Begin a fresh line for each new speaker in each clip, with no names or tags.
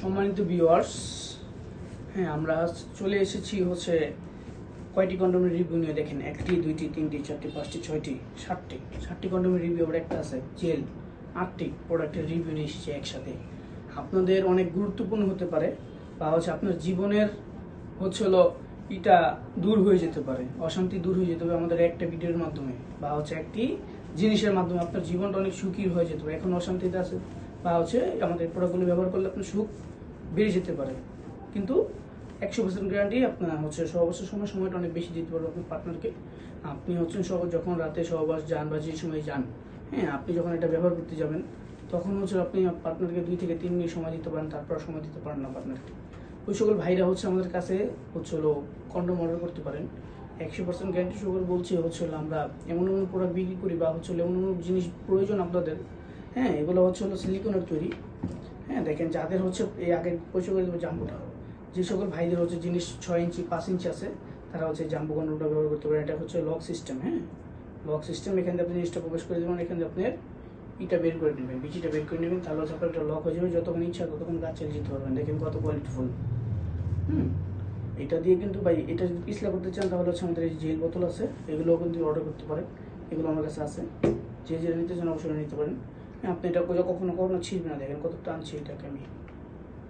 সম্মানিত ভিউয়ার্স, হ্যাঁ আমরা চলে এসেছি হচ্ছে কয়টি কন্ডোমের রিভিউ নিয়ে। দেখেন 1টি 2টি 3টি 4টি 5টি 6টি 7টি কন্ডোমের রিভিউ, আবার একটা আছে জেল, 8টি প্রোডাক্টের রিভিউ নিয়ে এসেছি একসাথে। আপনাদের অনেক গুরুত্বপূর্ণ হতে পারে বা হচ্ছে আপনার জীবনের হচ্ছে হলো এটা দূর হয়ে যেতে পারে, অশান্তি দূর হয়ে যেতে পারে আমাদের একটা ভিডিওর মাধ্যমে বা হচ্ছে একটি জিনিসের মাধ্যমে। আপনার জীবনটা অনেক সুখী হয়ে যেতে পারে, এখন অশান্তিতে আছে বা হচ্ছে আমাদের প্রোডাক্টগুলো ব্যবহার করলে আপনার সুখ বেড়ে যেতে পারে। কিন্তু 100% গ্যারান্টি আপনার হচ্ছে সহবাসের সময়টা অনেক বেশি দিতে পারবে আপনার পার্টনারকে। আপনি হচ্ছেন যখন রাতে সহবাস যান বা যে সময় যান, হ্যাঁ আপনি যখন এটা ব্যবহার করতে যাবেন তখন হচ্ছে আপনি পার্টনারকে 2 থেকে 3 মিনিট সময় দিতে পারেন, তারপর সময় দিতে পারেন না পার্টনারকে। ওই সকল ভাইরা হচ্ছে আমাদের কাছে হচ্ছে হলো কন্ডোম অর্ডার করতে পারেন। 100% গ্যারান্টি সকল বলছি হচ্ছে হলো আমরা এমন প্রোডাক্ট বিক্রি করি বা হচ্ছে এমন জিনিস প্রয়োজন আপনাদের, হ্যাঁ এগুলো হচ্ছে হলো সিলিকনের তৈরি। হ্যাঁ দেখেন যাদের হচ্ছে এই আগে পয়সা করে দেবো জাম্বুটা, যে সকল ভাইদের হচ্ছে জিনিস 6 ইঞ্চি 5 ইঞ্চি আছে তারা হচ্ছে জাম্বু কন্ডোমটা ব্যবহার করতে পারেন। এটা হচ্ছে লক সিস্টেম, হ্যাঁ লক সিস্টেম। এখান থেকে আপনি জিনিসটা প্রবেশ করে দেবেন, এখানে আপনি ইটা বের করে নেবেন, বিচিটা বের করে নেবেন, তাহলে হচ্ছে আপনার একটা লক হয়ে যাবে। যতক্ষণ ইচ্ছা ততক্ষণ কাজ চালিয়ে যেতে পারবেন। দেখেন কত কোয়ালিটিফুল। এটা দিয়ে কিন্তু ভাই এটা যদি পিছলা করতে চান তাহলে হচ্ছে আমাদের এই জেল বোতল আছে, এগুলোও কিন্তু অর্ডার করতে পারেন। এগুলো আমার কাছে আছে, যে নিতে চান অবশ্যই নিতে পারেন। আপনি এটা কখনো ছিঁড়বে না, দেখেন কত টানছি এটাকে আমি।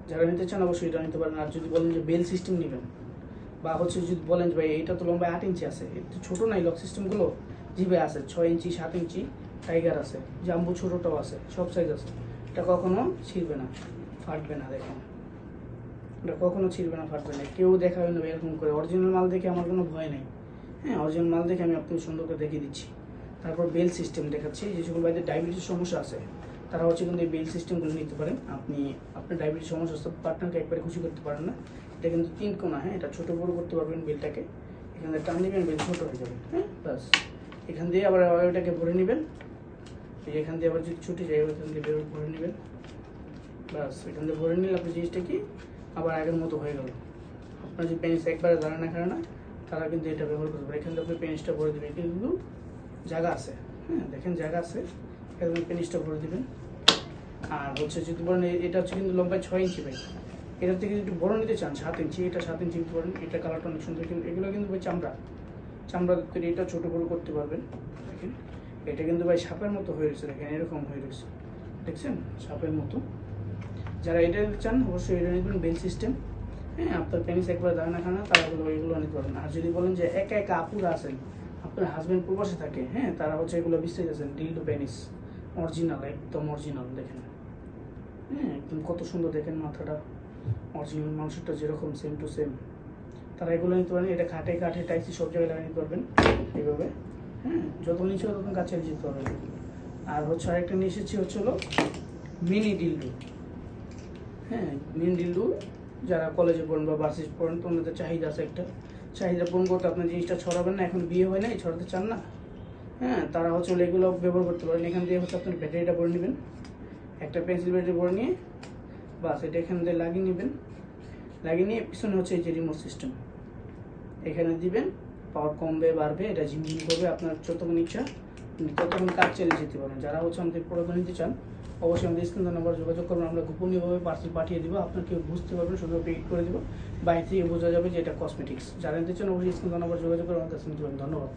যারা নিতে চান অবশ্যই এটা নিতে পারেন। আর যদি বলেন যে বেল সিস্টেম নেবেন বা হচ্ছে যদি বলেন যে ভাই এটা তো লম্বা 8 ইঞ্চি আছে, একটু ছোটো নাই লক সিস্টেমগুলো, জিবে আছে 6 ইঞ্চি 7 ইঞ্চি টাইগার আছে, জাম্বু ছোটোটাও আছে, সব সাইজ আছে। এটা কখনো ছিঁড়বে না, ফাটবে না। দেখেন এটা কখনো ছিঁড়বে না, ফাটবে না, কেউ দেখাবে না এরকম করে। অরিজিনাল মাল দেখে আমার কোনো ভয় নেই, হ্যাঁ অরিজিনাল মাল দেখে আমি আপনাকে সুন্দর করে দেখিয়ে দিচ্ছি। তারপর বেল সিস্টেম দেখাচ্ছি। যে সকল ভাইদের ডায়াবেটিস সমস্যা আছে তারা হচ্ছে কিন্তু এই বেল সিস্টেমগুলো নিতে পারেন। আপনার ডায়াবেটিস সমস্যা আছে, পার্টনারকে একবারে খুশি করতে পারেন না। এটা কিন্তু 3 কোণা, হ্যাঁ এটা ছোটো বড়ো করতে পারবেন বেলটাকে। এখান থেকে টান দিবেন, বেল ছোটো হয়ে যাবে, হ্যাঁ বাস। এখান দিয়ে আবার ওইটাকে ভরে নেবেন, এখান দিয়ে আবার যদি ছুটে যায় ওইখান দিয়ে ভরে নেবেন, বাস। এখান দিয়ে ভরে নিলে আপনার জিনিসটা কি আবার আগের মতো হয়ে গেল। আপনার যে পেনিস একবারে দাঁড়া না খায় না তারা কিন্তু এটা ব্যবহার করতে পারে। এখান থেকে আপনি পেনিসটা ভরে দেবেন, কিন্তু জায়গা আছে, হ্যাঁ দেখেন জায়গা আছে, এখানে পেনিসটা ভরে দেবেন। আর হচ্ছে যদি বলেন এটা হচ্ছে কিন্তু লম্বায় 6 ইঞ্চি ভাই, এটার থেকে যদি বড় নিতে চান 7 ইঞ্চি, এটা 7 ইঞ্চি নিতে পারেন। এটা কালারটা অনেক সুন্দর, কিন্তু এগুলো কিন্তু ভাই চামড়া তৈরি, এটা ছোটো বড়ো করতে পারবেন। দেখেন এটা কিন্তু ভাই সাপের মতো হয়ে রয়েছে, দেখেন এরকম হয়ে রয়েছে, দেখছেন সাপের মতো। যারা এটা নিতে চান অবশ্যই এটা নেবেন, বেল সিস্টেম। হ্যাঁ আপনার পেনিস একবার দানা খানা তারা এগুলো নিতে পারবেন। আর যদি বলেন যে একা আপুরা আছেন, আপনার হাজব্যান্ড প্রবাসে থাকে, হ্যাঁ তারা হচ্ছে এগুলো বিস্তারিত আছেন, ডিলডো পেনিস অরিজিনাল, একদম অরিজিনাল। দেখেন হ্যাঁ একদম কত সুন্দর, দেখেন মাথাটা অরিজিনাল, মানুষটা যেরকম সেম টু সেম, তারা এগুলো নিতে পারেন। এটা খাটে টাইসি সব জায়গায় লাগিয়ে নিতে পারবেন এইভাবে, হ্যাঁ যত নিচে তখন কাছে যেতে পারবেন। আর হচ্ছে আরেকটা নিয়ে এসেছি হচ্ছে হলো মিনি ডিলডো। হ্যাঁ মিনি ডিলডো যারা কলেজে পড়েন বা ভার্সিটি পড়েন তোমাদের চাহিদা আছে, একটা চাহিদা পূরণ করতে আপনার জিনিসটা ছড়াবেন না, এখন বিয়ে হয় নাই ছড়াতে চান না, হ্যাঁ তারা হচ্ছে এগুলো ব্যবহার করতে পারেন। এখান দিয়ে হচ্ছে আপনার ব্যাটারিটা ভরে নেবেন, একটা পেন্সিল ব্যাটারি ভরে নিয়ে বাস এটা এখান দিয়ে লাগিয়ে নেবেন। লাগিয়ে নিয়ে পিছনে হচ্ছে এই যে রিমোট সিস্টেম, এখানে দিবেন, পাওয়ার কমবে বাড়বে, এটা ঝিমঝিম করবে, আপনার যতক্ষণ ইচ্ছা ততক্ষণ কাজ চালিয়ে যেতে পারেন। যারা হচ্ছে আমাদের প্রোডাক্ট নিতে চান অবশ্যই আমাদের স্ক্রিন নাম্বার যোগাযোগ করবেন, আমরা গোপনীয়ভাবে পার্সেল পাঠিয়ে দেবো, আপনার কেউ বুঝতে পারবেন, সুন্দর পেড করে দেবো, বাইরে থেকে বোঝা যাবে যে এটা কসমেটিক্স। যারা নিতে চান অবশ্যই স্ক্রিন নাম্বার যোগাযোগ করে আমার কাছে নিতে পারেন। ধন্যবাদ।